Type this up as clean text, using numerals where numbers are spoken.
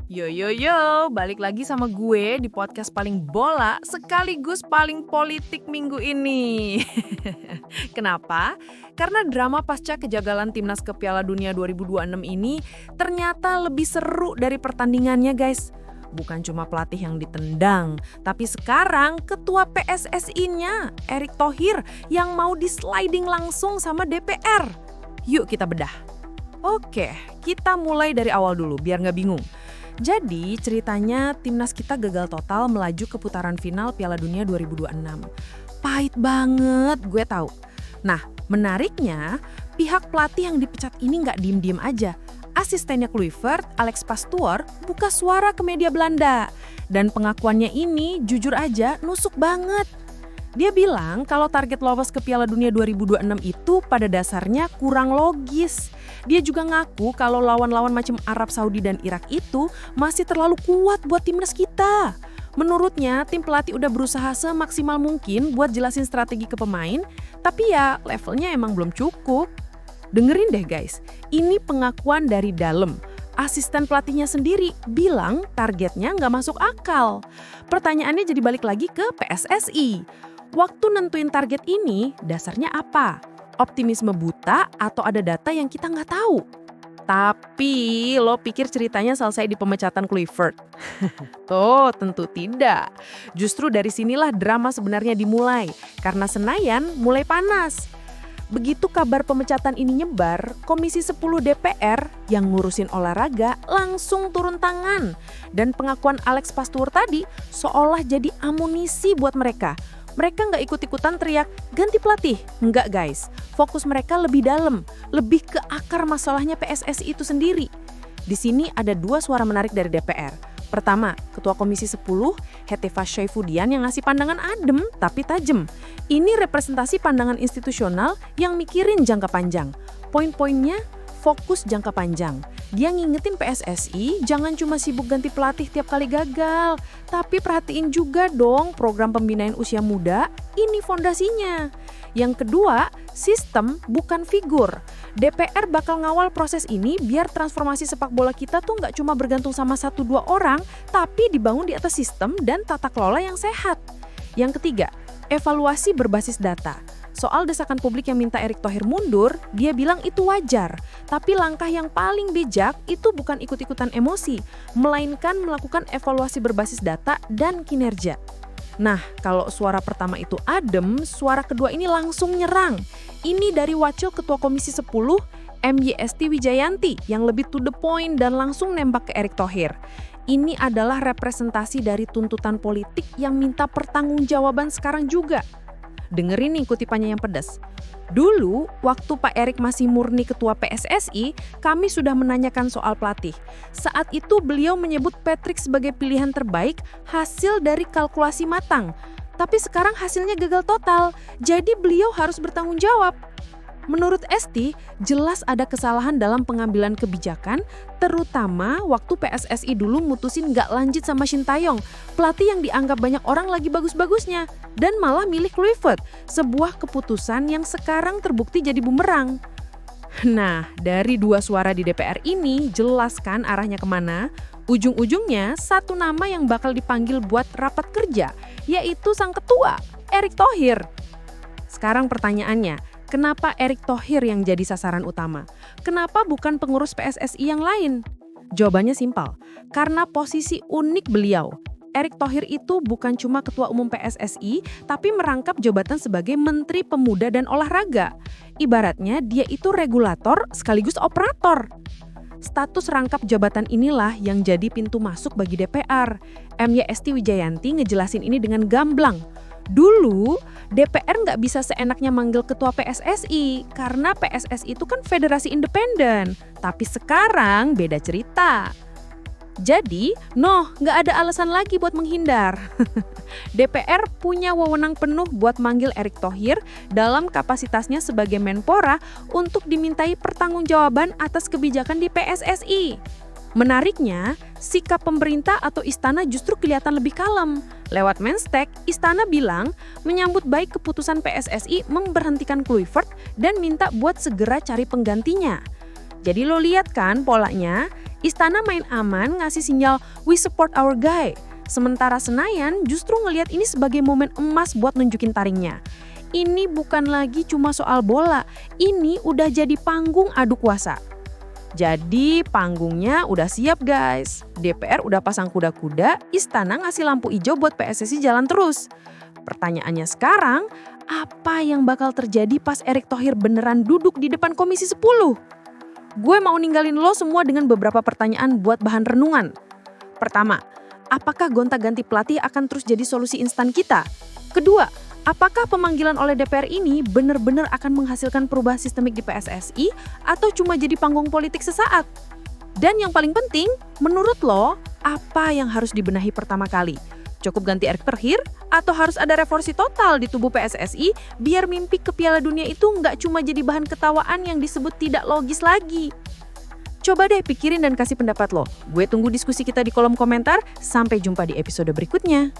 Yo yo yo, balik lagi sama gue di podcast paling bola sekaligus paling politik minggu ini. Kenapa? Karena drama pasca kejagalan timnas ke Piala Dunia 2026 ini ternyata lebih seru dari pertandingannya, guys. Bukan cuma pelatih yang ditendang, tapi sekarang ketua PSSI-nya, Erick Thohir, yang mau disliding langsung sama DPR. Yuk kita bedah. Oke, kita mulai dari awal dulu biar nggak bingung. Jadi ceritanya timnas kita gagal total melaju ke putaran final Piala Dunia 2026. Pahit banget, gue tahu. Nah, menariknya pihak pelatih yang dipecat ini nggak diem-diem aja. Asistennya Kluivert, Alex Pastoor, buka suara ke media Belanda. Dan pengakuannya ini jujur aja nusuk banget. Dia bilang kalau target lolos ke Piala Dunia 2026 itu pada dasarnya kurang logis. Dia juga ngaku kalau lawan-lawan macam Arab Saudi dan Irak itu masih terlalu kuat buat timnas kita. Menurutnya, tim pelatih udah berusaha semaksimal mungkin buat jelasin strategi ke pemain, tapi ya levelnya emang belum cukup. Dengerin deh guys, ini pengakuan dari dalam. Asisten pelatihnya sendiri bilang targetnya nggak masuk akal. Pertanyaannya jadi balik lagi ke PSSI. Waktu nentuin target ini, dasarnya apa? Optimisme buta atau ada data yang kita nggak tahu? Tapi lo pikir ceritanya selesai di pemecatan Kluivert? Tuh, tentu tidak. Justru dari sinilah drama sebenarnya dimulai, karena Senayan mulai panas. Begitu kabar pemecatan ini nyebar, Komisi 10 DPR yang ngurusin olahraga langsung turun tangan. Dan pengakuan Alex Pastoor tadi seolah jadi amunisi buat mereka. Mereka nggak ikut-ikutan teriak, ganti pelatih. Nggak guys, fokus mereka lebih dalam, lebih ke akar masalahnya PSSI itu sendiri. Di sini ada dua suara menarik dari DPR. Pertama, Ketua Komisi 10, Heteva Saifuddin yang ngasih pandangan adem tapi tajam. Ini representasi pandangan institusional yang mikirin jangka panjang. Poin-poinnya fokus jangka panjang. Dia ngingetin PSSI jangan cuma sibuk ganti pelatih tiap kali gagal, tapi perhatiin juga dong program pembinaan usia muda, ini fondasinya. Yang kedua, sistem bukan figur. DPR bakal ngawal proses ini biar transformasi sepak bola kita tuh nggak cuma bergantung sama 1-2 orang, tapi dibangun di atas sistem dan tata kelola yang sehat. Yang ketiga, evaluasi berbasis data. Soal desakan publik yang minta Erick Thohir mundur, dia bilang itu wajar. Tapi langkah yang paling bijak itu bukan ikut-ikutan emosi, melainkan melakukan evaluasi berbasis data dan kinerja. Nah, kalau suara pertama itu adem, suara kedua ini langsung nyerang. Ini dari Wakil Ketua Komisi 10, MYST Wijayanti, yang lebih to the point dan langsung nembak ke Erick Thohir. Ini adalah representasi dari tuntutan politik yang minta pertanggungjawaban sekarang juga. Dengerin nih kutipannya yang pedas. Dulu, waktu Pak Erick masih murni ketua PSSI, kami sudah menanyakan soal pelatih. Saat itu beliau menyebut Patrick sebagai pilihan terbaik hasil dari kalkulasi matang. Tapi sekarang hasilnya gagal total, jadi beliau harus bertanggung jawab. Menurut Esti, jelas ada kesalahan dalam pengambilan kebijakan, terutama waktu PSSI dulu mutusin nggak lanjut sama Shin Taeyong, pelatih yang dianggap banyak orang lagi bagus-bagusnya, dan malah milih Kluivert, sebuah keputusan yang sekarang terbukti jadi bumerang. Nah, dari dua suara di DPR ini, jelaskan arahnya kemana. Ujung-ujungnya, satu nama yang bakal dipanggil buat rapat kerja, yaitu sang ketua, Erick Thohir. Sekarang pertanyaannya, kenapa Erick Thohir yang jadi sasaran utama? Kenapa bukan pengurus PSSI yang lain? Jawabannya simpel, karena posisi unik beliau. Erick Thohir itu bukan cuma ketua umum PSSI, tapi merangkap jabatan sebagai Menteri Pemuda dan Olahraga. Ibaratnya dia itu regulator sekaligus operator. Status rangkap jabatan inilah yang jadi pintu masuk bagi DPR. MYST Wijayanti ngejelasin ini dengan gamblang. Dulu, DPR nggak bisa seenaknya manggil ketua PSSI karena PSSI itu kan federasi independen. Tapi sekarang beda cerita. Jadi, nggak ada alasan lagi buat menghindar. DPR punya wewenang penuh buat manggil Erick Thohir dalam kapasitasnya sebagai Menpora untuk dimintai pertanggungjawaban atas kebijakan di PSSI. Menariknya, sikap pemerintah atau istana justru kelihatan lebih kalem. Lewat Menstek, istana bilang menyambut baik keputusan PSSI memberhentikan Kluivert dan minta buat segera cari penggantinya. Jadi lo lihat kan polanya, Istana main aman ngasih sinyal we support our guy. Sementara Senayan justru ngelihat ini sebagai momen emas buat nunjukin taringnya. Ini bukan lagi cuma soal bola, ini udah jadi panggung adu kuasa. Jadi panggungnya udah siap guys. DPR udah pasang kuda-kuda, Istana ngasih lampu hijau buat PSSI jalan terus. Pertanyaannya sekarang, apa yang bakal terjadi pas Erick Thohir beneran duduk di depan Komisi 10? Gue mau ninggalin lo semua dengan beberapa pertanyaan buat bahan renungan. Pertama, apakah gonta-ganti pelatih akan terus jadi solusi instan kita? Kedua, apakah pemanggilan oleh DPR ini benar-benar akan menghasilkan perubahan sistemik di PSSI atau cuma jadi panggung politik sesaat? Dan yang paling penting, menurut lo, apa yang harus dibenahi pertama kali? Cukup ganti Erick Thohir atau harus ada reformasi total di tubuh PSSI biar mimpi ke Piala Dunia itu nggak cuma jadi bahan ketawaan yang disebut tidak logis lagi? Coba deh pikirin dan kasih pendapat lo. Gue tunggu diskusi kita di kolom komentar. Sampai jumpa di episode berikutnya.